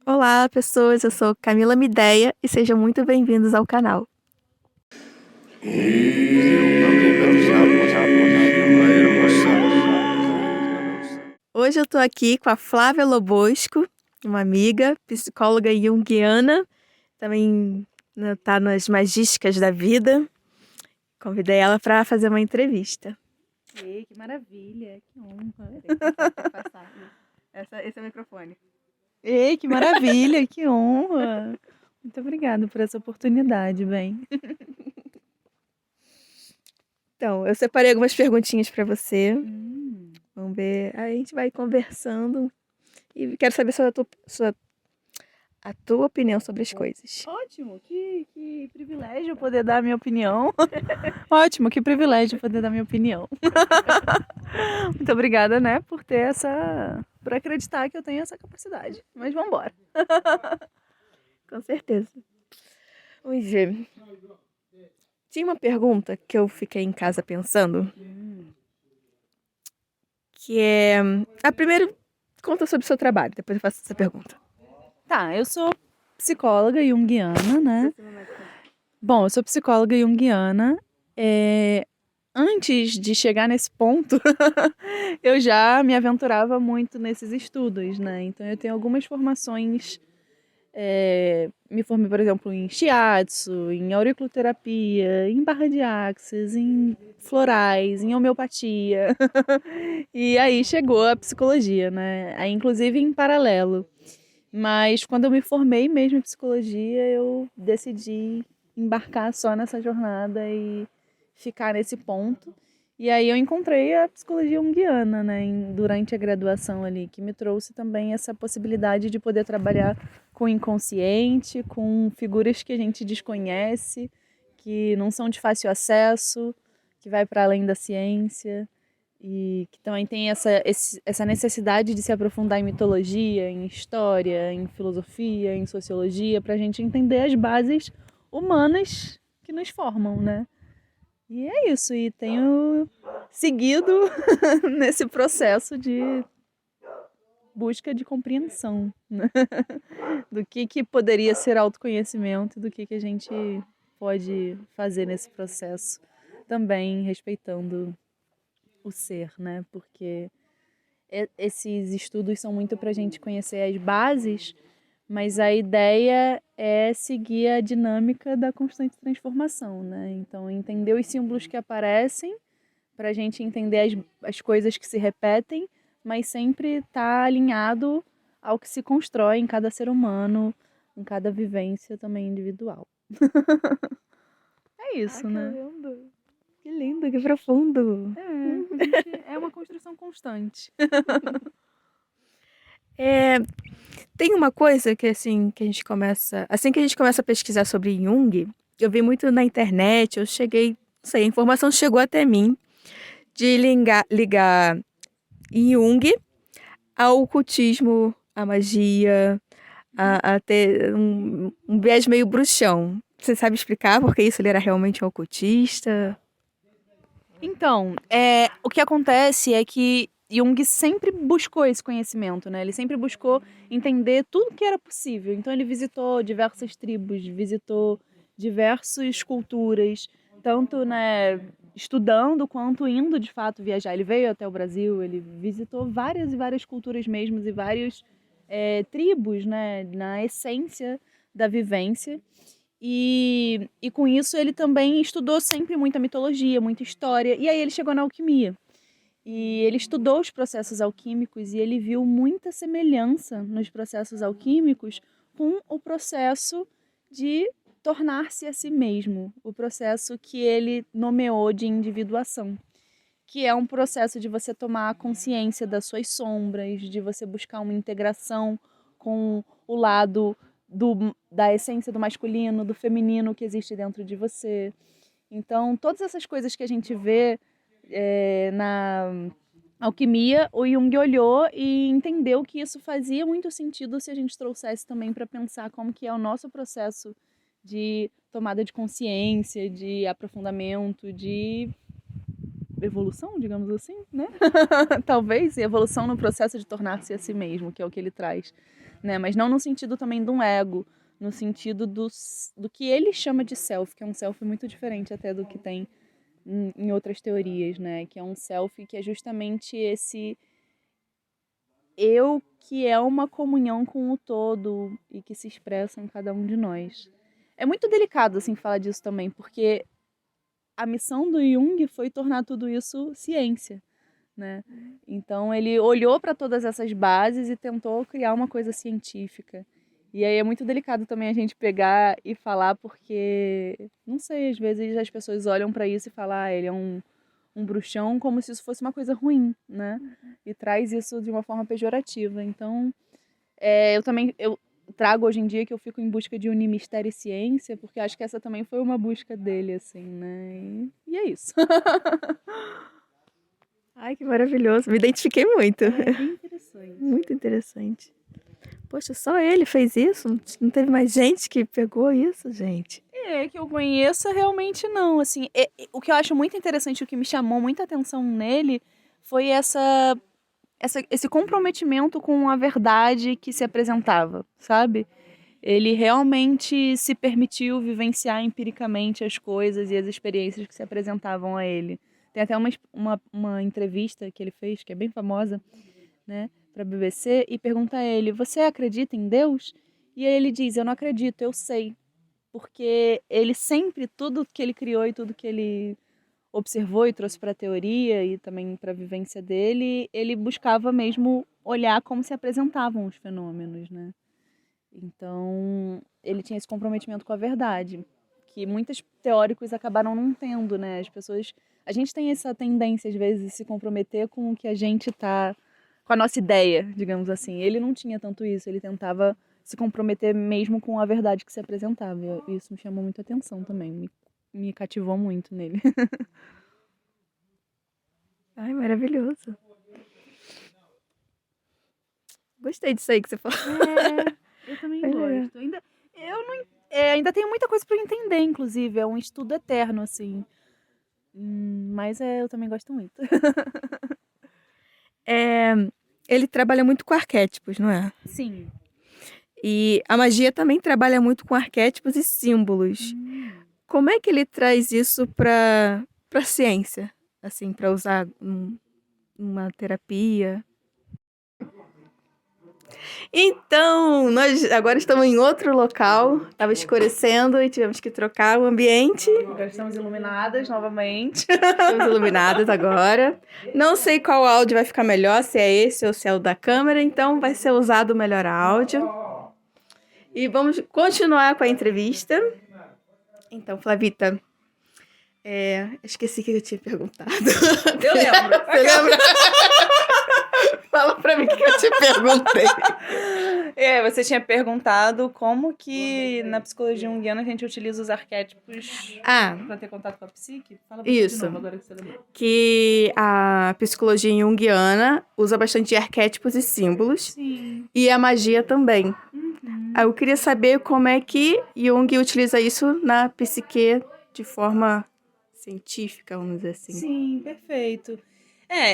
Olá, pessoas. Eu sou Camila Mideia e sejam muito bem-vindos ao canal. Hoje eu tô aqui com a Flávia Lobosco, uma amiga, psicóloga junguiana, também tá nas magísticas da vida. Convidei ela para fazer uma entrevista. Ei, que maravilha, que honra. Tem que passar. Esse é o microfone. Ei, que maravilha, que honra. Muito obrigada por essa oportunidade, bem. Então, eu separei algumas perguntinhas para você. Hum. Vamos ver. Aí a gente vai conversando e quero saber a tua opinião sobre as coisas. Ótimo, que privilégio poder dar a minha opinião. Ótimo, que privilégio poder dar a minha opinião. Muito obrigada, né, por ter por acreditar que eu tenho essa capacidade. Mas vamos embora. Com certeza. Vamos ver. Tinha uma pergunta que eu fiquei em casa pensando, que é... A primeira, conta sobre o seu trabalho, depois eu faço essa pergunta. Tá, eu sou psicóloga junguiana, né? Bom, eu sou psicóloga junguiana. Antes de chegar nesse ponto, eu já me aventurava muito nesses estudos, né? Então eu tenho algumas formações. Me formei, por exemplo, em shiatsu, em auriculoterapia, em barra de axis, em florais, em homeopatia. E aí chegou a psicologia, né? Aí, inclusive em paralelo. Mas quando eu me formei mesmo em psicologia, eu decidi embarcar só nessa jornada e ficar nesse ponto. E aí eu encontrei a psicologia junguiana, né, durante a graduação ali, que me trouxe também essa possibilidade de poder trabalhar com o inconsciente, com figuras que a gente desconhece, que não são de fácil acesso, que vai para além da ciência e que também tem essa necessidade de se aprofundar em mitologia, em história, em filosofia, em sociologia, para a gente entender as bases humanas que nos formam, né? E é isso, e tenho seguido nesse processo de busca de compreensão, né? Do que poderia ser autoconhecimento, do que a gente pode fazer nesse processo, também respeitando o ser, né? Porque esses estudos são muito para a gente conhecer as bases, mas a ideia é seguir a dinâmica da constante transformação, né? Então, entender os símbolos que aparecem, para a gente entender as coisas que se repetem, mas sempre estar alinhado ao que se constrói em cada ser humano, em cada vivência também individual. É isso, né? Que lindo, que profundo. É uma construção constante. Tem uma coisa que assim que a gente começa a pesquisar sobre Jung, eu vi muito na internet, não sei, a informação chegou até mim de ligar Jung ao ocultismo, à magia, a ter um viés meio bruxão. Você sabe explicar por que isso ele era realmente um ocultista? Então, o que acontece é que Jung sempre buscou esse conhecimento, né? Ele sempre buscou entender tudo que era possível. Então, ele visitou diversas tribos, visitou diversas culturas, tanto, né, estudando quanto indo de fato viajar. Ele veio até o Brasil, ele visitou várias e várias culturas mesmo e várias tribos, né, na essência da vivência. E com isso ele também estudou sempre muita mitologia, muita história. E aí ele chegou na alquimia. E ele estudou os processos alquímicos e ele viu muita semelhança nos processos alquímicos com o processo de tornar-se a si mesmo, o processo que ele nomeou de individuação, que é um processo de você tomar consciência das suas sombras, de você buscar uma integração com o lado da essência do masculino, do feminino que existe dentro de você. Então, todas essas coisas que a gente vê na alquimia, o Jung olhou e entendeu que isso fazia muito sentido se a gente trouxesse também para pensar como que é o nosso processo de tomada de consciência, de aprofundamento, de evolução, digamos assim, né? Talvez, evolução no processo de tornar-se a si mesmo, que é o que ele traz, né? Mas não no sentido também de um ego, no sentido do que ele chama de self, que é um self muito diferente até do que tem em outras teorias, né? Que é um self que é justamente esse eu que é uma comunhão com o todo e que se expressa em cada um de nós. É muito delicado, assim, falar disso também, porque a missão do Jung foi tornar tudo isso ciência, né? Então ele olhou para todas essas bases e tentou criar uma coisa científica. E aí é muito delicado também a gente pegar e falar porque, não sei, às vezes as pessoas olham para isso e falam, ah, ele é um bruxão, como se isso fosse uma coisa ruim, né? E traz isso de uma forma pejorativa. Então, eu trago hoje em dia que eu fico em busca de unir mistério e ciência, porque acho que essa também foi uma busca dele, assim, né? E é isso. Ai, que maravilhoso. Me identifiquei muito. É bem interessante. Muito interessante. Poxa, só ele fez isso? Não teve mais gente que pegou isso, gente? Que eu conheça, realmente não. Assim, o que eu acho muito interessante, o que me chamou muita atenção nele, foi esse comprometimento com a verdade que se apresentava, sabe? Ele realmente se permitiu vivenciar empiricamente as coisas e as experiências que se apresentavam a ele. Tem até uma entrevista que ele fez, que é bem famosa, né, para a BBC, e pergunta a ele: Você acredita em Deus? E aí ele diz: Eu não acredito, eu sei. Porque ele sempre, tudo que ele criou e tudo que ele observou e trouxe para a teoria e também para a vivência dele, ele buscava mesmo olhar como se apresentavam os fenômenos, né? Então, ele tinha esse comprometimento com a verdade, que muitos teóricos acabaram não tendo, né? A gente tem essa tendência às vezes de se comprometer com o que a gente tá, com a nossa ideia, digamos assim. Ele não tinha tanto isso, ele tentava se comprometer mesmo com a verdade que se apresentava. E isso me chamou muita atenção também, me cativou muito nele. Ai, maravilhoso. Gostei disso aí que você falou. Eu também Foi legal. gosto. Ainda tenho muita coisa para entender, inclusive. É um estudo eterno, assim. Mas eu também gosto muito. Ele trabalha muito com arquétipos, não é? Sim. E a magia também trabalha muito com arquétipos e símbolos. Como é que ele traz isso para ciência? Assim, para usar numa terapia? Então, nós agora estamos em outro local. Estava escurecendo e tivemos que trocar o ambiente. Agora estamos iluminadas novamente. Estamos iluminadas agora. Não sei qual áudio vai ficar melhor, se é esse ou se é o da câmera, então vai ser usado o melhor áudio. E vamos continuar com a entrevista. Então, Flavita, esqueci o que eu tinha perguntado. Eu lembro. Você lembra? Fala pra mim o que eu te perguntei. Você tinha perguntado como que na psicologia junguiana a gente utiliza os arquétipos para ter contato com a psique. Fala pra mim de novo, agora que você lembrou. Que a psicologia junguiana usa bastante arquétipos e símbolos. Sim. E a magia também. Eu queria saber como é que Jung utiliza isso na psique de forma científica, vamos dizer assim. Sim, perfeito.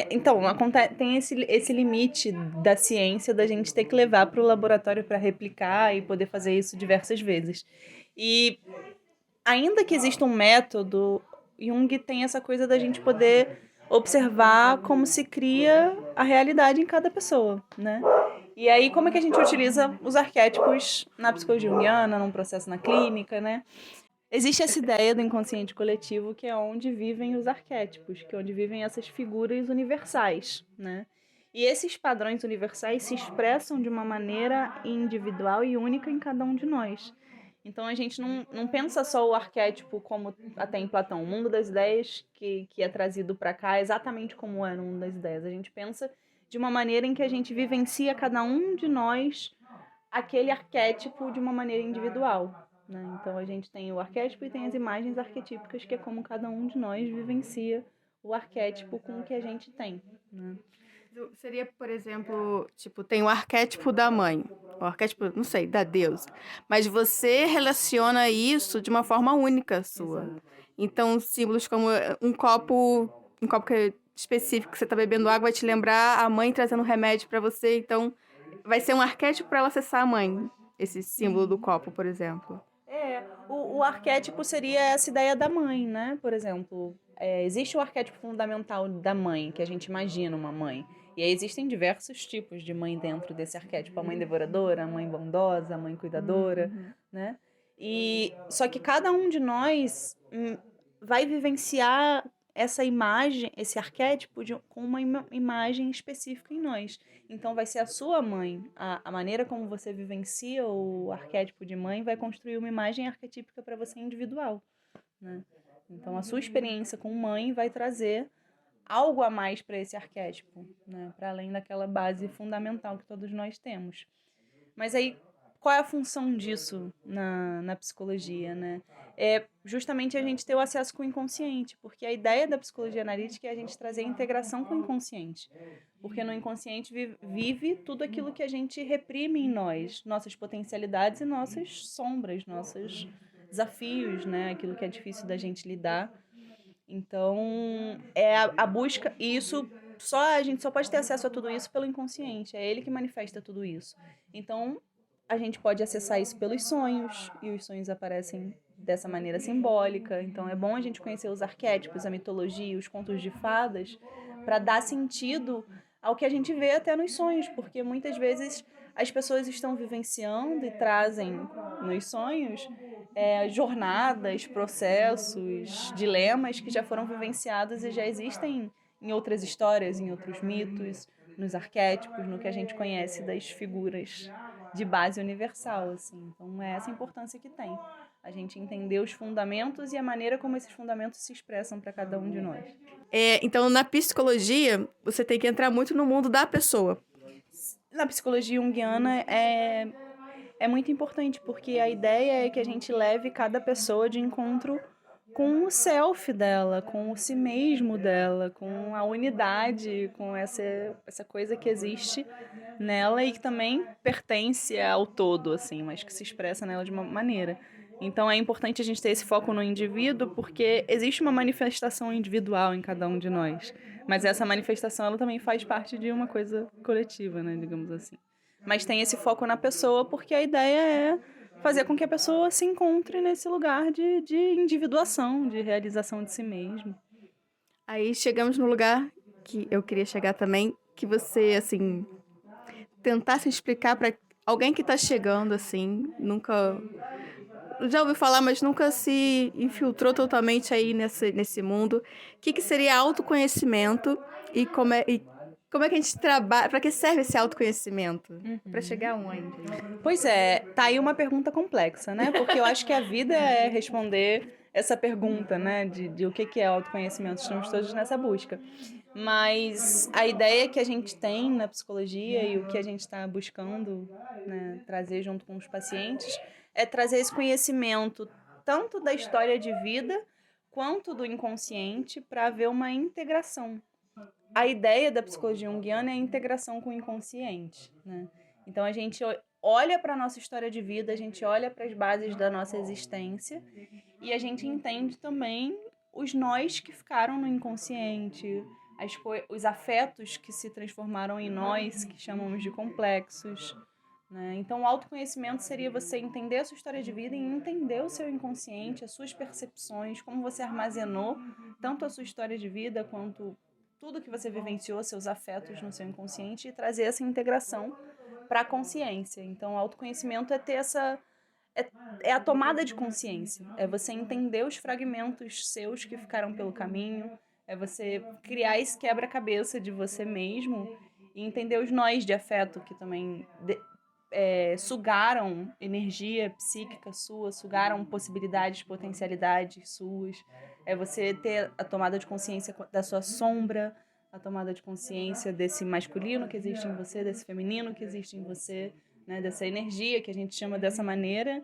Então, tem esse limite da ciência da gente ter que levar para o laboratório para replicar e poder fazer isso diversas vezes. E ainda que exista um método, Jung tem essa coisa da gente poder observar como se cria a realidade em cada pessoa, né? E aí, como é que a gente utiliza os arquétipos na psicologia junguiana, num processo na clínica, né? Existe essa ideia do inconsciente coletivo, que é onde vivem os arquétipos, que é onde vivem essas figuras universais, né? E esses padrões universais se expressam de uma maneira individual e única em cada um de nós. Então a gente não pensa só o arquétipo como até em Platão, o mundo das ideias que é trazido para cá exatamente como é no mundo das ideias. A gente pensa de uma maneira em que a gente vivencia cada um de nós aquele arquétipo de uma maneira individual, né? Então a gente tem o arquétipo e tem as imagens arquetípicas, que é como cada um de nós vivencia o arquétipo com o que a gente tem, né? Seria, por exemplo, tipo, tem o arquétipo da mãe, o arquétipo, não sei, da deusa, mas você relaciona isso de uma forma única sua. Exato. Então, símbolos como um copo um copo que é específico, que você tá bebendo água, vai te lembrar a mãe trazendo remédio pra você, então vai ser um arquétipo pra ela acessar a mãe, esse símbolo do copo, por exemplo. O arquétipo seria essa ideia da mãe, né? Por exemplo, existe o arquétipo fundamental da mãe, que a gente imagina uma mãe. E aí existem diversos tipos de mãe dentro desse arquétipo. A mãe devoradora, a mãe bondosa, a mãe cuidadora, né? E só que cada um de nós vai vivenciar essa imagem, esse arquétipo com uma imagem específica em nós. Então vai ser a sua mãe, a maneira como você vivencia o arquétipo de mãe vai construir uma imagem arquetípica para você individual, né? Então a sua experiência com mãe vai trazer algo a mais para esse arquétipo, né? Para além daquela base fundamental que todos nós temos. Mas aí, qual é a função disso na psicologia, né? É justamente a gente ter o acesso com o inconsciente, porque a ideia da psicologia analítica é a gente trazer a integração com o inconsciente. Porque no inconsciente vive tudo aquilo que a gente reprime em nós, nossas potencialidades e nossas sombras, nossos desafios, né? Aquilo que é difícil da gente lidar. Então, é a busca, e isso a gente só pode ter acesso a tudo isso pelo inconsciente, é ele que manifesta tudo isso. Então, a gente pode acessar isso pelos sonhos, e os sonhos aparecem dessa maneira simbólica. Então, é bom a gente conhecer os arquétipos, a mitologia, os contos de fadas, para dar sentido ao que a gente vê até nos sonhos, porque muitas vezes as pessoas estão vivenciando e trazem nos sonhos jornadas, processos, dilemas que já foram vivenciados e já existem em outras histórias, em outros mitos, nos arquétipos, no que a gente conhece das figuras de base universal, assim. Então é essa a importância que tem. A gente entender os fundamentos e a maneira como esses fundamentos se expressam para cada um de nós. Então, na psicologia, você tem que entrar muito no mundo da pessoa. Na psicologia junguiana é muito importante, porque a ideia é que a gente leve cada pessoa de encontro com o self dela, com o si mesmo dela, com a unidade, com essa coisa que existe nela e que também pertence ao todo, assim, mas que se expressa nela de uma maneira. Então é importante a gente ter esse foco no indivíduo, porque existe uma manifestação individual em cada um de nós, mas essa manifestação ela também faz parte de uma coisa coletiva, né, digamos assim. Mas tem esse foco na pessoa porque a ideia é fazer com que a pessoa se encontre nesse lugar de individuação, de realização de si mesmo. Aí chegamos no lugar que eu queria chegar também, que você, assim, tentasse explicar para alguém que tá chegando, assim, nunca. Já ouviu falar, mas nunca se infiltrou totalmente aí nesse mundo. O que seria autoconhecimento e como é que a gente trabalha? Para que serve esse autoconhecimento? Para chegar onde? Pois é, tá aí uma pergunta complexa, né? Porque eu acho que a vida é responder essa pergunta, né? De o que é autoconhecimento. Estamos todos nessa busca. Mas a ideia que a gente tem na psicologia e o que a gente está buscando, né, trazer junto com os pacientes é trazer esse conhecimento tanto da história de vida quanto do inconsciente para haver uma integração. A ideia da psicologia junguiana é a integração com o inconsciente, né? Então a gente olha para a nossa história de vida, a gente olha para as bases da nossa existência e a gente entende também os nós que ficaram no inconsciente, os afetos que se transformaram em nós, que chamamos de complexos, né? Então o autoconhecimento seria você entender a sua história de vida e entender o seu inconsciente, as suas percepções, como você armazenou tanto a sua história de vida quanto tudo que você vivenciou, seus afetos no seu inconsciente e trazer essa integração para a consciência. Então, o autoconhecimento é ter é a tomada de consciência, é você entender os fragmentos seus que ficaram pelo caminho, é você criar esse quebra-cabeça de você mesmo e entender os nós de afeto que também sugaram energia psíquica sua, sugaram possibilidades, potencialidades suas. É você ter a tomada de consciência da sua sombra, a tomada de consciência desse masculino que existe em você, desse feminino que existe em você, né, dessa energia que a gente chama dessa maneira,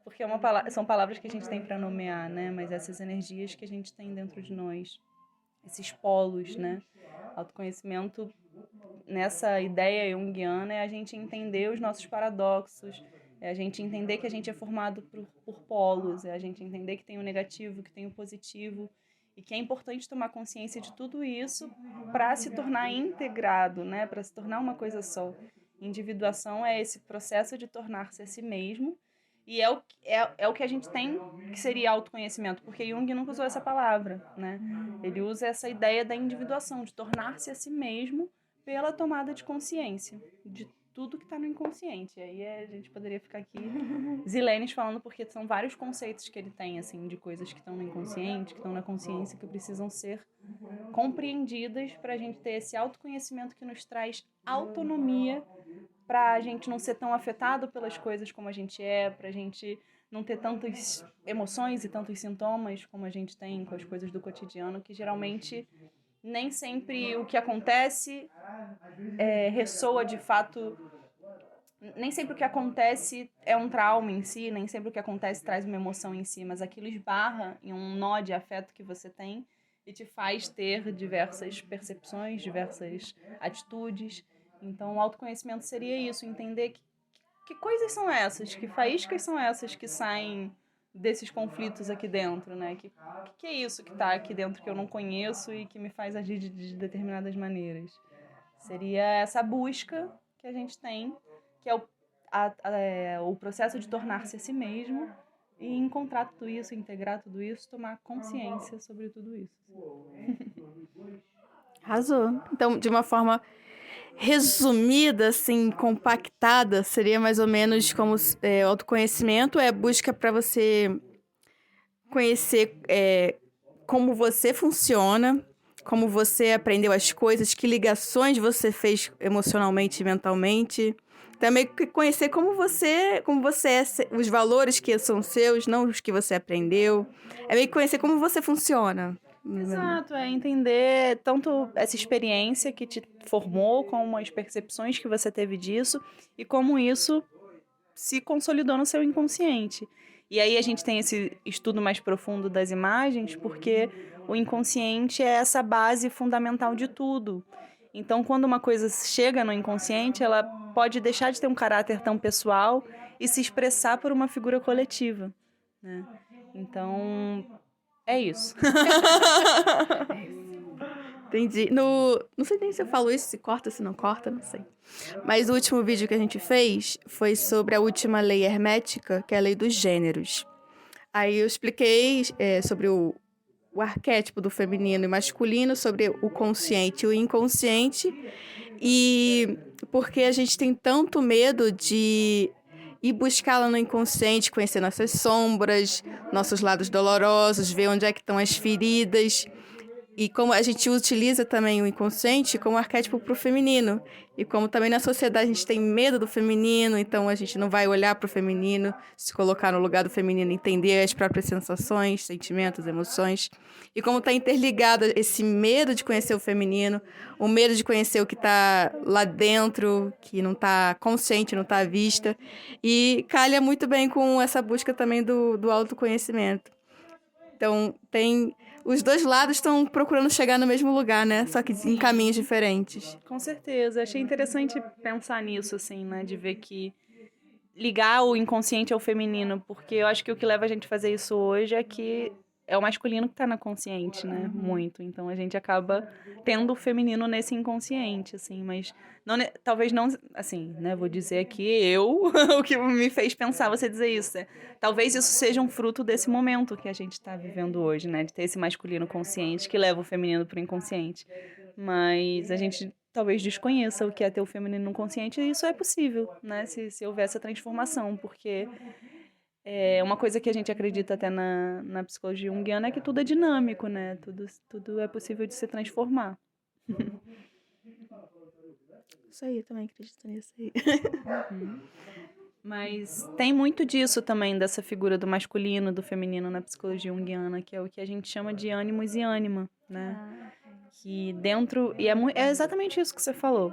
porque são palavras que a gente tem para nomear, né, mas essas energias que a gente tem dentro de nós, esses polos, né? Autoconhecimento nessa ideia junguiana é a gente entender os nossos paradoxos, é a gente entender que a gente é formado por polos, é a gente entender que tem o negativo, que tem o positivo E que é importante tomar consciência de tudo isso para se tornar integrado, né? Para se tornar uma coisa só. Individuação é esse processo de tornar-se a si mesmo, e é o que a gente tem, que seria autoconhecimento, porque Jung nunca usou essa palavra, né? Ele usa essa ideia da individuação, de tornar-se a si mesmo pela tomada de consciência de tudo que está no inconsciente. E aí a gente poderia ficar aqui zilênios falando, porque são vários conceitos que ele tem, assim, de coisas que estão no inconsciente, que estão na consciência, que precisam ser compreendidas para a gente ter esse autoconhecimento que nos traz autonomia, para a gente não ser tão afetado pelas coisas como a gente é, para a gente não ter tantas emoções e tantos sintomas como a gente tem com as coisas do cotidiano, que geralmente nem sempre o que acontece ressoa de fato. Nem sempre o que acontece é um trauma em si, nem sempre o que acontece traz uma emoção em si, mas aquilo esbarra em um nó de afeto que você tem e te faz ter diversas percepções, diversas atitudes. Então, o autoconhecimento seria isso, entender que coisas são essas, que faíscas são essas que saem desses conflitos aqui dentro, né? Que é isso que está aqui dentro que eu não conheço e que me faz agir de determinadas maneiras. Seria essa busca que a gente tem, que é o processo de tornar-se a si mesmo e encontrar tudo isso, integrar tudo isso, tomar consciência sobre tudo isso. Arrasou. Então, de uma forma resumida, assim, compactada, seria mais ou menos como autoconhecimento é busca para você conhecer como você funciona, como você aprendeu as coisas, que ligações você fez emocionalmente e mentalmente. Também conhecer como você é, os valores que são seus, não os que você aprendeu. É meio que conhecer como você funciona. Exato, é entender tanto essa experiência que te formou, como as percepções que você teve disso e como isso se consolidou no seu inconsciente. E aí a gente tem esse estudo mais profundo das imagens, porque o inconsciente é essa base fundamental de tudo. Então, quando uma coisa chega no inconsciente, ela pode deixar de ter um caráter tão pessoal e se expressar por uma figura coletiva, né? Então, é isso. Entendi. Não sei nem se eu falo isso, se corta, se não corta, não sei. Mas o último vídeo que a gente fez foi sobre a última lei hermética, que é a lei dos gêneros. Aí eu expliquei sobre o arquétipo do feminino e masculino, sobre o consciente e o inconsciente, e porque a gente tem tanto medo de ir buscá-la no inconsciente, conhecer nossas sombras, nossos lados dolorosos, ver onde é que estão as feridas. E como a gente utiliza também o inconsciente como arquétipo para o feminino. E como também na sociedade a gente tem medo do feminino, então a gente não vai olhar para o feminino, se colocar no lugar do feminino, entender as próprias sensações, sentimentos, emoções. E como está interligado esse medo de conhecer o feminino, o medo de conhecer o que está lá dentro, que não está consciente, não está à vista. E calha muito bem com essa busca também do autoconhecimento. Então, os dois lados estão procurando chegar no mesmo lugar, né? Só que em caminhos diferentes. Com certeza. Achei interessante pensar nisso, assim, né? De ver que ligar o inconsciente ao feminino, porque eu acho que o que leva a gente a fazer isso hoje é que é o masculino que tá na consciente, né? Muito. Então a gente acaba tendo o feminino nesse inconsciente, assim, mas não, talvez não, assim, né? Vou dizer aqui o que me fez pensar você dizer isso. Talvez isso seja um fruto desse momento que a gente está vivendo hoje, né? De ter esse masculino consciente que leva o feminino pro inconsciente. Mas a gente talvez desconheça o que é ter o feminino consciente, e isso é possível, né? Se houver essa transformação, porque uma coisa que a gente acredita até na psicologia junguiana é que tudo é dinâmico, né? Tudo é possível de se transformar. Isso aí, eu também acredito nisso aí. Mas tem muito disso também, dessa figura do masculino, do feminino na psicologia junguiana, que é o que a gente chama de ânimos e ânima, né? Que dentro... E é exatamente isso que você falou,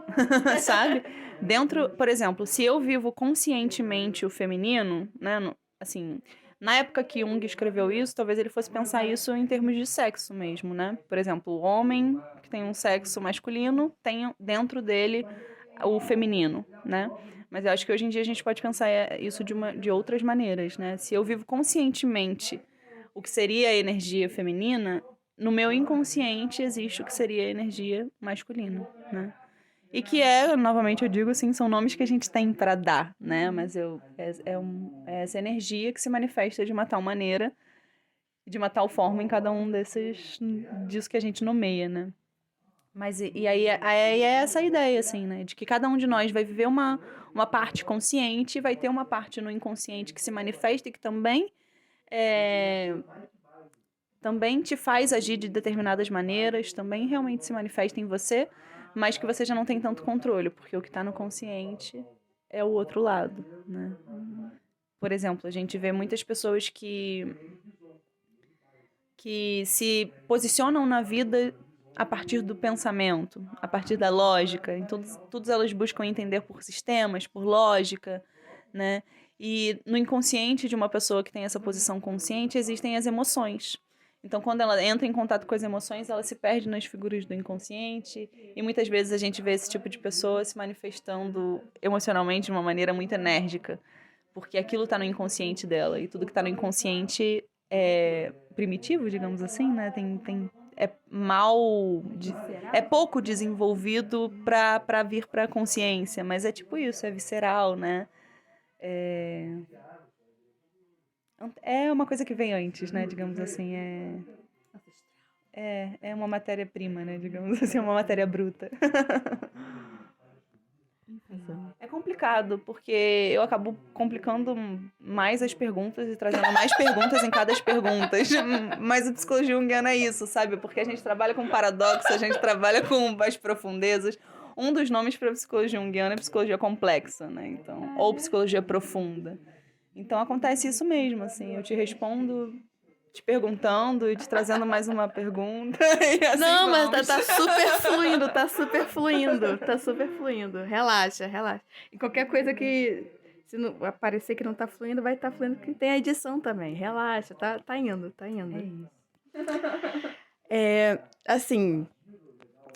sabe? Dentro, por exemplo, se eu vivo conscientemente o feminino, né? Assim, na época que Jung escreveu isso, talvez ele fosse pensar isso em termos de sexo mesmo, né? Por exemplo, o homem que tem um sexo masculino tem dentro dele o feminino, né? Mas eu acho que hoje em dia a gente pode pensar isso de outras maneiras, né? Se eu vivo conscientemente o que seria a energia feminina, no meu inconsciente existe o que seria a energia masculina, né? E que é, novamente eu digo assim, são nomes que a gente tem para dar, né? Mas é essa energia que se manifesta de uma tal maneira, de uma tal forma em cada um disso que a gente nomeia, né? Mas aí é essa ideia, assim, né? De que cada um de nós vai viver uma parte consciente, vai ter uma parte no inconsciente que se manifesta e que é, também te faz agir de determinadas maneiras, também realmente se manifesta em você, mas que você já não tem tanto controle, porque o que está no consciente é o outro lado, né? Por exemplo, a gente vê muitas pessoas que se posicionam na vida a partir do pensamento, a partir da lógica. Então, todas elas buscam entender por sistemas, por lógica, né? E no inconsciente de uma pessoa que tem essa posição consciente existem as emoções. Então, quando ela entra em contato com as emoções, ela se perde nas figuras do inconsciente. E muitas vezes a gente vê esse tipo de pessoa se manifestando emocionalmente de uma maneira muito enérgica, porque aquilo está no inconsciente dela. E tudo que está no inconsciente é primitivo, digamos assim, né? É é pouco desenvolvido para vir para a consciência, mas é tipo isso, é visceral, né? É uma coisa que vem antes, né? Digamos assim, é uma matéria-prima, né? Digamos assim, uma matéria bruta. É complicado, porque eu acabo complicando mais as perguntas e trazendo mais perguntas em cada perguntas. Mas o psicologia junguiana é isso, sabe? Porque a gente trabalha com paradoxo, a gente trabalha com as profundezas. Um dos nomes para psicologia junguiana é psicologia complexa, né? Então, ou psicologia profunda. Então acontece isso mesmo, assim, eu te respondo te perguntando e te trazendo mais uma pergunta e assim Não, mas vamos. tá super fluindo, tá super fluindo, tá super fluindo. Relaxa, relaxa. E qualquer coisa que se não aparecer que não tá fluindo, vai estar fluindo, que tem a edição também. Relaxa, tá indo, tá indo. É isso. Assim,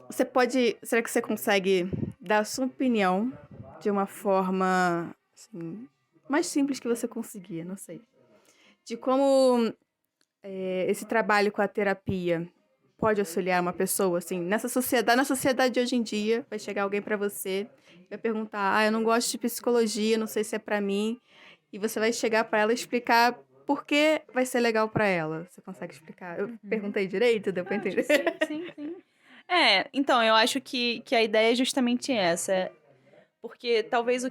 você pode. Será que você consegue dar a sua opinião de uma forma assim, mais simples que você conseguir, não sei. De como esse trabalho com a terapia pode auxiliar uma pessoa, assim, na sociedade de hoje em dia, vai chegar alguém pra você, vai perguntar, eu não gosto de psicologia, não sei se é pra mim, e você vai chegar pra ela e explicar por que vai ser legal pra ela. Você consegue explicar? Eu perguntei direito, deu pra entender? Sim. Então, eu acho que a ideia é justamente essa. Porque talvez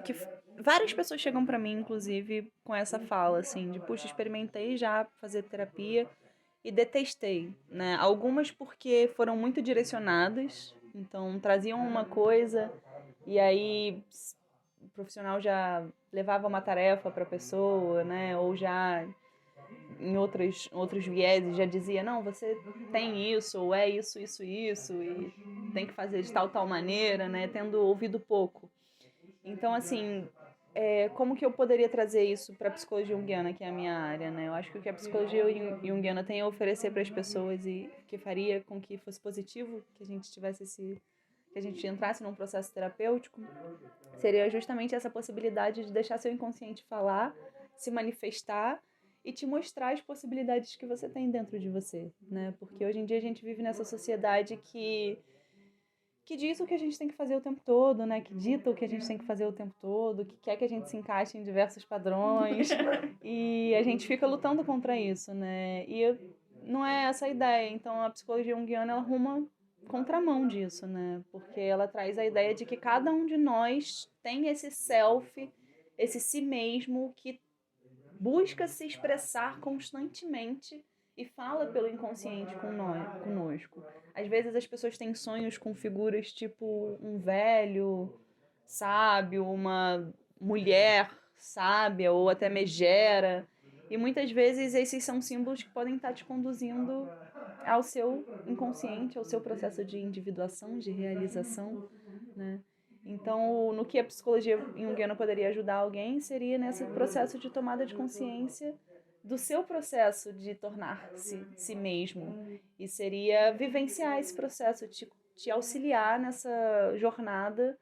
várias pessoas chegam pra mim, inclusive, com essa fala, assim, de, puxa, experimentei já fazer terapia e detestei, né? Algumas porque foram muito direcionadas, então traziam uma coisa e aí o profissional já levava uma tarefa pra pessoa, né? Ou já em outros vieses já dizia, não, você tem isso, ou é isso, e tem que fazer de tal maneira, né? Tendo ouvido pouco. Então, assim, como que eu poderia trazer isso para a psicologia junguiana, que é a minha área, né? Eu acho que o que a psicologia junguiana tem a oferecer para as pessoas e que faria com que fosse positivo, que a gente que a gente entrasse num processo terapêutico, seria justamente essa possibilidade de deixar seu inconsciente falar, se manifestar e te mostrar as possibilidades que você tem dentro de você, né? Porque hoje em dia a gente vive nessa sociedade que diz o que a gente tem que fazer o tempo todo, né? Que dita o que a gente tem que fazer o tempo todo, que quer que a gente se encaixe em diversos padrões. E a gente fica lutando contra isso, né? Não é essa a ideia. Então a psicologia junguiana ela arruma contramão disso, né? Porque ela traz a ideia de que cada um de nós tem esse self, esse si mesmo que busca se expressar constantemente e fala pelo inconsciente conosco. Às vezes as pessoas têm sonhos com figuras tipo um velho sábio, uma mulher sábia ou até megera. E muitas vezes esses são símbolos que podem estar te conduzindo ao seu inconsciente, ao seu processo de individuação, de realização, né? Então, no que a psicologia junguiana poderia ajudar alguém seria nesse processo de tomada de consciência do seu processo de tornar-se si mesmo. E seria vivenciar esse processo, te auxiliar nessa jornada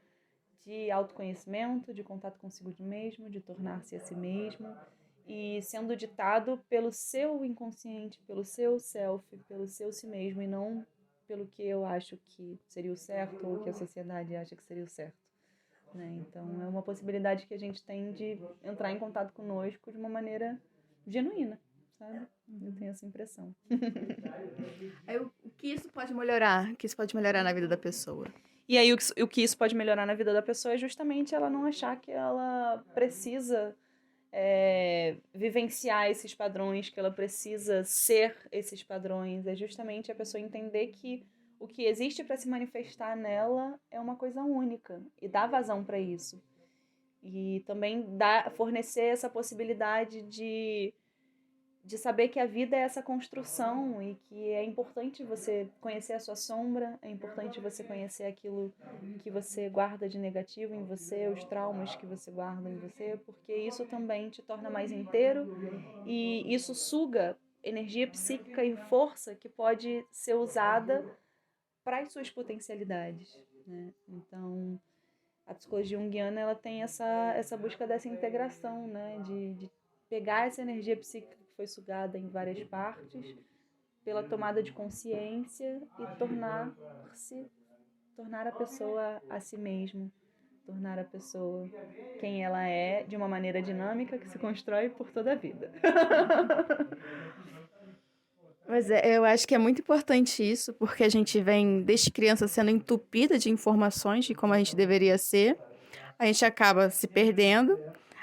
de autoconhecimento, de contato consigo mesmo, de tornar-se a si mesmo e sendo ditado pelo seu inconsciente, pelo seu self, pelo seu si mesmo, e não pelo que eu acho que seria o certo ou que a sociedade acha que seria o certo, né? Então, é uma possibilidade que a gente tem de entrar em contato conosco de uma maneira genuína, sabe? Eu tenho essa impressão. Aí, o que isso pode melhorar? O que isso pode melhorar na vida da pessoa? E aí, o que isso pode melhorar na vida da pessoa é justamente ela não achar que ela precisa vivenciar esses padrões, que ela precisa ser esses padrões. É justamente a pessoa entender que o que existe para se manifestar nela é uma coisa única e dar vazão para isso. E também fornecer essa possibilidade de saber que a vida é essa construção e que é importante você conhecer a sua sombra, é importante você conhecer aquilo que você guarda de negativo em você, os traumas que você guarda em você, porque isso também te torna mais inteiro e isso suga energia psíquica e força que pode ser usada para as suas potencialidades, né? Então, a psicologia junguiana ela tem essa busca dessa integração, né? De pegar essa energia psíquica que foi sugada em várias partes pela tomada de consciência e tornar a pessoa a si mesma, tornar a pessoa quem ela é de uma maneira dinâmica que se constrói por toda a vida. Mas eu acho que é muito importante isso, porque a gente vem desde criança sendo entupida de informações de como a gente deveria ser. A gente acaba se perdendo.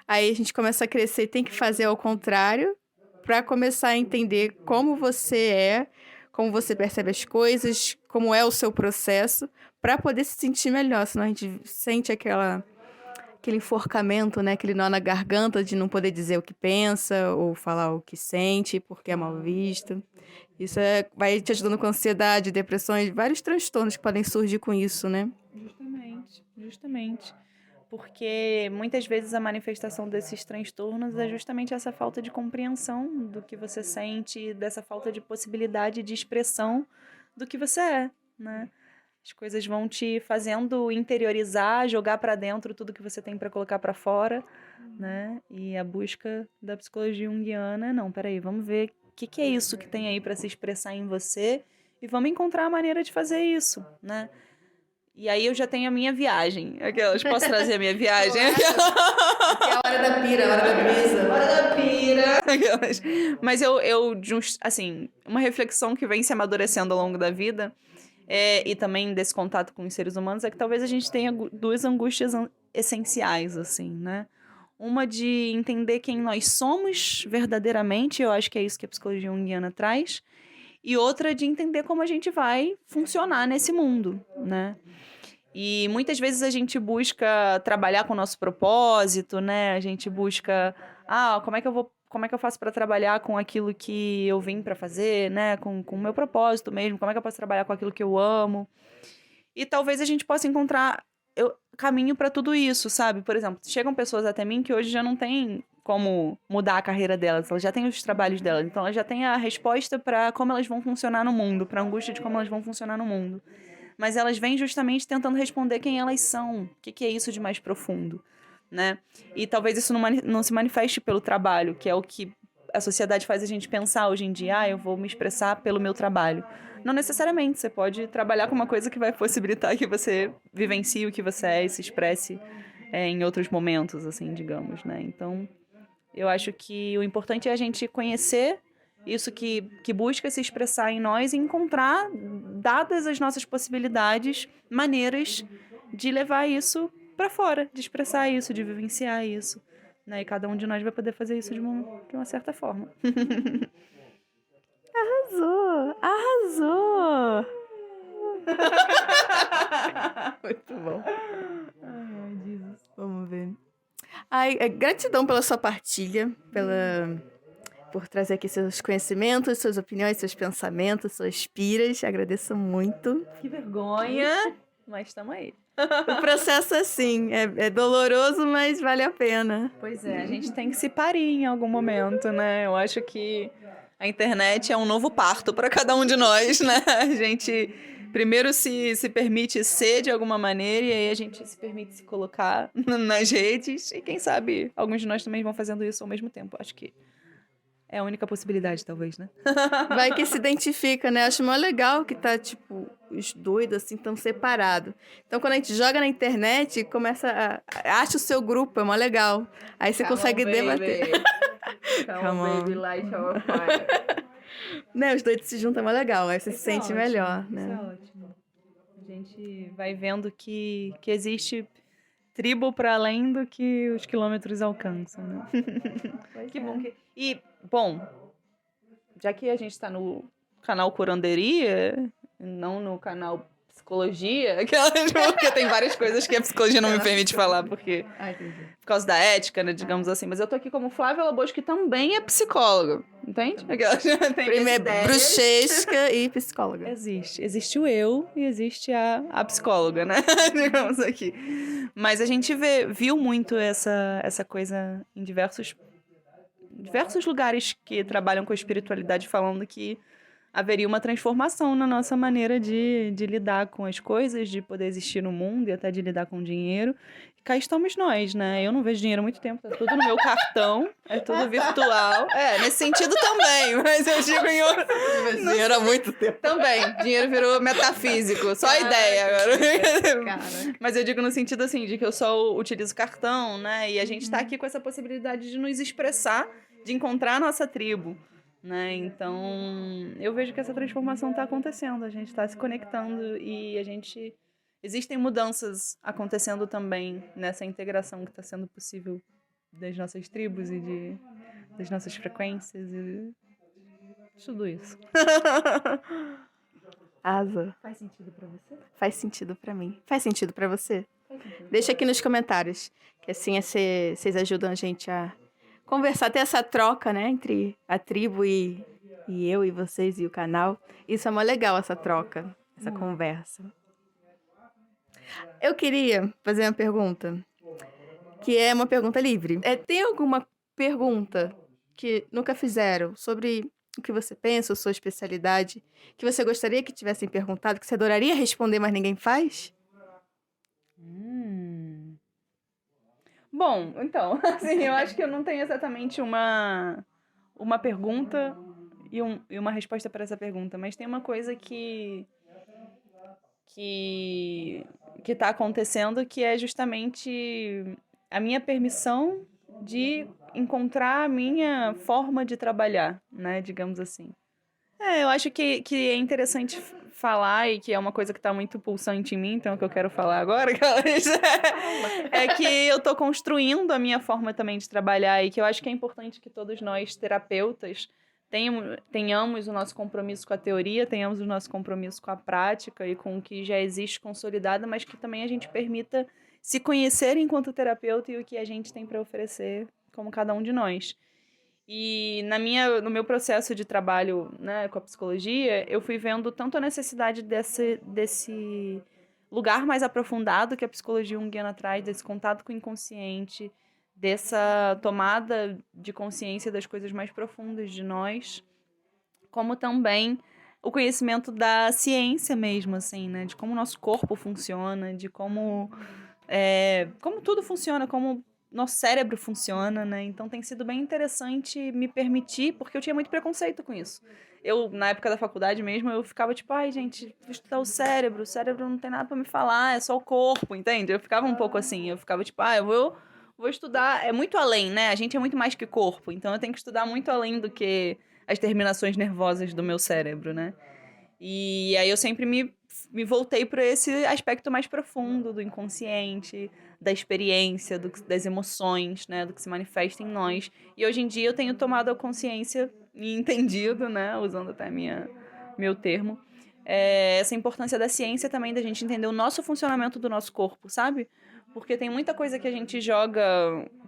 Aí a gente começa a crescer e tem que fazer ao contrário para começar a entender como você é, como você percebe as coisas, como é o seu processo, para poder se sentir melhor. Senão a gente sente aquele enforcamento, né? Aquele nó na garganta de não poder dizer o que pensa ou falar o que sente porque é mal visto. Isso vai te ajudando com ansiedade, depressões, vários transtornos que podem surgir com isso, né? Justamente. Porque muitas vezes a manifestação desses transtornos é justamente essa falta de compreensão do que você sente, dessa falta de possibilidade de expressão do que você é, né? As coisas vão te fazendo interiorizar, jogar para dentro tudo que você tem para colocar para fora, né? E a busca da psicologia junguiana, não, peraí, vamos ver o que é isso que tem aí para se expressar em você e vamos encontrar a maneira de fazer isso, né? E aí eu já tenho a minha viagem. Aquelas, posso trazer a minha viagem? É a hora da pira, a hora da brisa. Hora da pira. Aquelas. Mas assim, uma reflexão que vem se amadurecendo ao longo da vida e também desse contato com os seres humanos é que talvez a gente tenha duas angústias essenciais, assim, né? Uma de entender quem nós somos verdadeiramente, eu acho que é isso que a psicologia junguiana traz, e outra de entender como a gente vai funcionar nesse mundo, né? E muitas vezes a gente busca trabalhar com o nosso propósito, né? A gente busca, como é que eu faço para trabalhar com aquilo que eu vim para fazer, né? Com o meu propósito mesmo, como é que eu posso trabalhar com aquilo que eu amo? E talvez a gente possa encontrar caminho para tudo isso, sabe? Por exemplo, chegam pessoas até mim que hoje já não tem como mudar a carreira delas, elas já têm os trabalhos delas, então elas já têm a resposta para como elas vão funcionar no mundo, para a angústia de como elas vão funcionar no mundo. Mas elas vêm justamente tentando responder quem elas são, o que é isso de mais profundo, né? E talvez isso não se manifeste pelo trabalho, que é o que a sociedade faz a gente pensar hoje em dia, eu vou me expressar pelo meu trabalho. Não necessariamente, você pode trabalhar com uma coisa que vai possibilitar que você vivencie o que você é e se expresse em outros momentos, assim, digamos, né? Então, eu acho que o importante é a gente conhecer isso que busca se expressar em nós e encontrar, dadas as nossas possibilidades, maneiras de levar isso para fora, de expressar isso, de vivenciar isso, né? E cada um de nós vai poder fazer isso de uma certa forma. Arrasou! Arrasou! Muito bom. Ai, Jesus. Vamos ver. Gratidão pela sua partilha, por trazer aqui seus conhecimentos, suas opiniões, seus pensamentos, suas piras. Agradeço muito. Que vergonha, mas estamos aí. O processo, assim, é doloroso, mas vale a pena. Pois é, a gente tem que se parir em algum momento, né? Eu acho que a internet é um novo parto para cada um de nós, né? A gente primeiro se permite ser de alguma maneira, e aí a gente se permite se colocar nas redes, e quem sabe alguns de nós também vão fazendo isso ao mesmo tempo. Acho que é a única possibilidade, talvez, né? Vai que se identifica, né? Acho mó legal que tá, tipo, os doidos, assim, tão separados. Então, quando a gente joga na internet, acha o seu grupo, é mó legal. Aí você consegue debater. Come on, baby, light our fire. Né? Os doidos se juntam, é mó legal. Aí você se sente ótimo, melhor, isso né? é ótimo. A gente vai vendo que existe tribo para além do que os quilômetros alcançam, né? Que bom que... E, bom, já que a gente está no canal Curanderia, não no canal Psicologia, porque tem várias coisas que a psicologia não me permite falar, porque por causa da ética, né, digamos assim. Mas eu tô aqui como Flávia Labosco, que também é psicóloga, entende? Primeiro, bruxesca e psicóloga. Existe o eu e existe a psicóloga, né? Digamos aqui. Mas a gente viu muito essa coisa em diversos lugares que trabalham com a espiritualidade, falando que haveria uma transformação na nossa maneira de lidar com as coisas, de poder existir no mundo e até de lidar com o dinheiro. E cá estamos nós, né? Eu não vejo dinheiro há muito tempo, tá tudo no meu cartão, é tudo virtual. Nesse sentido também, mas eu digo em outro... Dinheiro há muito tempo. Também, dinheiro virou metafísico, só ideia agora. Mas eu digo no sentido assim, de que eu só utilizo cartão, né? E a gente tá aqui com essa possibilidade de nos expressar, de encontrar a nossa tribo, né? Então, eu vejo que essa transformação está acontecendo, a gente está se conectando e existem mudanças acontecendo também nessa integração que está sendo possível das nossas tribos e das nossas frequências e tudo isso. Asa. Faz sentido pra você? Faz sentido pra mim. Faz sentido pra você? Deixa aqui nos comentários, que assim vocês ajudam a gente a conversar, ter essa troca, né, entre a tribo e eu e vocês e o canal. Isso é mó legal, essa troca, essa conversa. Eu queria fazer uma pergunta, que é uma pergunta livre. Tem alguma pergunta que nunca fizeram sobre o que você pensa, a sua especialidade, que você gostaria que tivessem perguntado, que você adoraria responder, mas ninguém faz? Bom, então, assim, eu acho que eu não tenho exatamente uma pergunta e uma resposta para essa pergunta, mas tem uma coisa que está acontecendo, que é justamente a minha permissão de encontrar a minha forma de trabalhar, né, digamos assim. Eu acho que é interessante falar, e que é uma coisa que está muito pulsante em mim, então é o que eu quero falar agora, é que eu estou construindo a minha forma também de trabalhar, e que eu acho que é importante que todos nós, terapeutas, tenhamos o nosso compromisso com a teoria, tenhamos o nosso compromisso com a prática e com o que já existe consolidado, mas que também a gente permita se conhecer enquanto terapeuta e o que a gente tem para oferecer, como cada um de nós. E no meu processo de trabalho, né, com a psicologia, eu fui vendo tanto a necessidade desse lugar mais aprofundado que a psicologia junguiana traz, desse contato com o inconsciente, dessa tomada de consciência das coisas mais profundas de nós, como também o conhecimento da ciência mesmo, assim, né, de como o nosso corpo funciona, de como tudo funciona, como nosso cérebro funciona, né? Então tem sido bem interessante me permitir, porque eu tinha muito preconceito com isso. Eu, na época da faculdade mesmo, eu ficava tipo, ai, gente, vou estudar o cérebro não tem nada pra me falar, é só o corpo, entende? Eu ficava um pouco assim, eu ficava tipo, eu vou estudar, é muito além, né? A gente é muito mais que corpo, então eu tenho que estudar muito além do que as terminações nervosas do meu cérebro, né? E aí eu sempre me voltei para esse aspecto mais profundo do inconsciente, da experiência, das emoções, né, do que se manifesta em nós. E hoje em dia eu tenho tomado a consciência e entendido, né, usando até meu termo, essa importância da ciência também, da gente entender o nosso funcionamento do nosso corpo, sabe? Porque tem muita coisa que a gente joga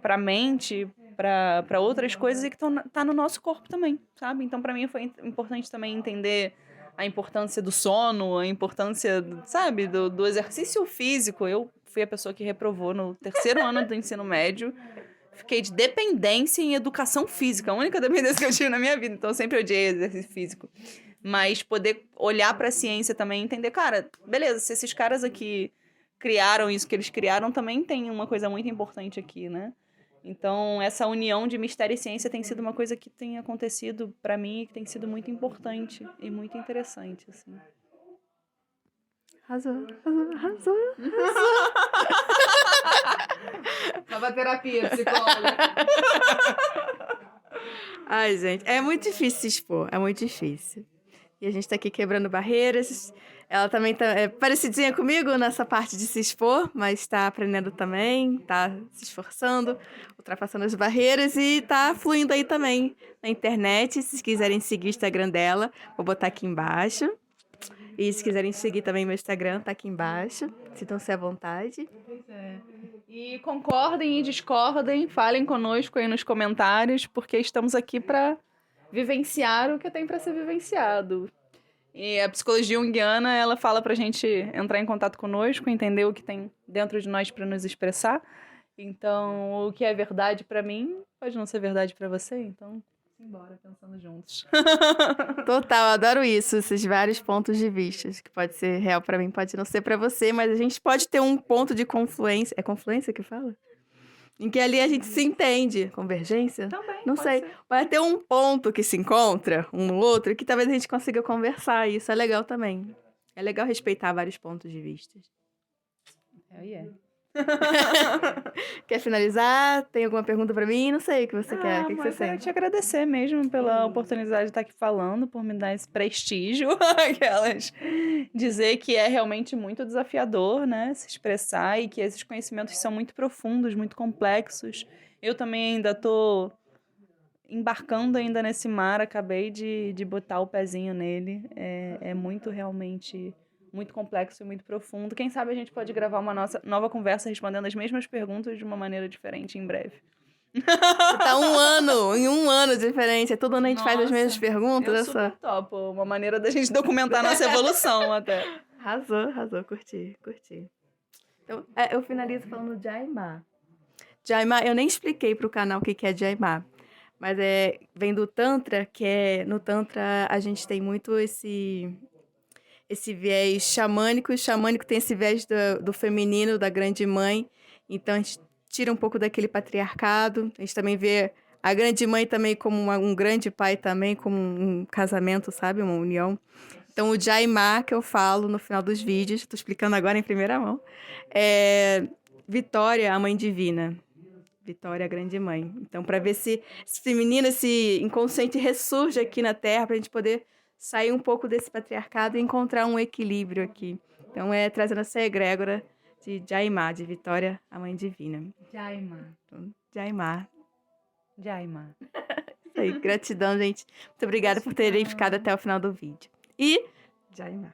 pra mente, para outras coisas e que tá no nosso corpo também, sabe? Então para mim foi importante também entender a importância do sono, a importância, sabe, do exercício físico. Eu fui a pessoa que reprovou no 3º ano do ensino médio. Fiquei de dependência em educação física, a única dependência que eu tive na minha vida. Então eu sempre odiei exercício físico. Mas poder olhar para a ciência também e entender, cara, beleza, se esses caras aqui criaram isso que eles criaram, também tem uma coisa muito importante aqui, né? Então, essa união de mistério e ciência tem sido uma coisa que tem acontecido para mim e que tem sido muito importante e muito interessante, assim. Arrasou, arrasou, arrasou. Nova terapia, psicóloga. Ai, gente, é muito difícil se expor, é muito difícil. E a gente tá aqui quebrando barreiras. Ela também é parecidinha comigo nessa parte de se expor, mas tá aprendendo também, tá se esforçando, ultrapassando as barreiras e tá fluindo aí também na internet. Se quiserem seguir o Instagram dela, vou botar aqui embaixo. E se quiserem seguir também meu Instagram, tá aqui embaixo. Sintam-se à vontade. Pois é. E concordem e discordem, falem conosco aí nos comentários, porque estamos aqui para vivenciar o que tem para ser vivenciado. E a psicologia junguiana, ela fala pra gente entrar em contato conosco, entender o que tem dentro de nós para nos expressar. Então, o que é verdade para mim pode não ser verdade para você, então embora pensando juntos. Total, adoro isso, esses vários pontos de vista, que pode ser real pra mim, pode não ser pra você, mas a gente pode ter um ponto de confluência. É confluência que fala? Em que ali a gente se entende. Convergência? Também, não pode sei. ser. Vai ter um ponto que se encontra, um no outro, que talvez a gente consiga conversar. E isso é legal também. É legal respeitar vários pontos de vista. Quer finalizar? Tem alguma pergunta pra mim? Não sei o que você quer. O que você Eu quero sente? te agradecer mesmo pela oportunidade de estar aqui falando, por me dar esse prestígio, aquelas dizer que é realmente muito desafiador, né, se expressar e que esses conhecimentos são muito profundos, muito complexos. Eu também ainda tô embarcando ainda nesse mar, acabei de botar o pezinho nele. É muito realmente muito complexo e muito profundo. Quem sabe a gente pode gravar uma nova conversa respondendo as mesmas perguntas de uma maneira diferente em breve. Tá em um ano diferente. Todo ano a gente faz as mesmas perguntas. Eu Olha super só. topo. Uma maneira da gente documentar nossa evolução até. Arrasou, curti. Então, eu finalizo falando Jaimá. Jaimá, eu nem expliquei pro canal o que é Jaimá. Mas vem do Tantra, no Tantra a gente tem muito esse viés xamânico. O xamânico tem esse viés do feminino, da grande mãe. Então a gente tira um pouco daquele patriarcado. A gente também vê a grande mãe também como um grande pai também, como um casamento, sabe? Uma união. Então o Jaimá que eu falo no final dos vídeos, estou explicando agora em primeira mão, é Vitória, a mãe divina. Vitória, a grande mãe. Então, para ver se esse feminino, esse inconsciente ressurge aqui na Terra, para a gente poder sair um pouco desse patriarcado e encontrar um equilíbrio aqui. Então, trazendo essa egrégora de Jaimá, de Vitória, a mãe divina. Jaimá. Então, Jaimá. Isso aí, gratidão, gente. Muito obrigada por terem ficado até o final do vídeo. E Jaimá.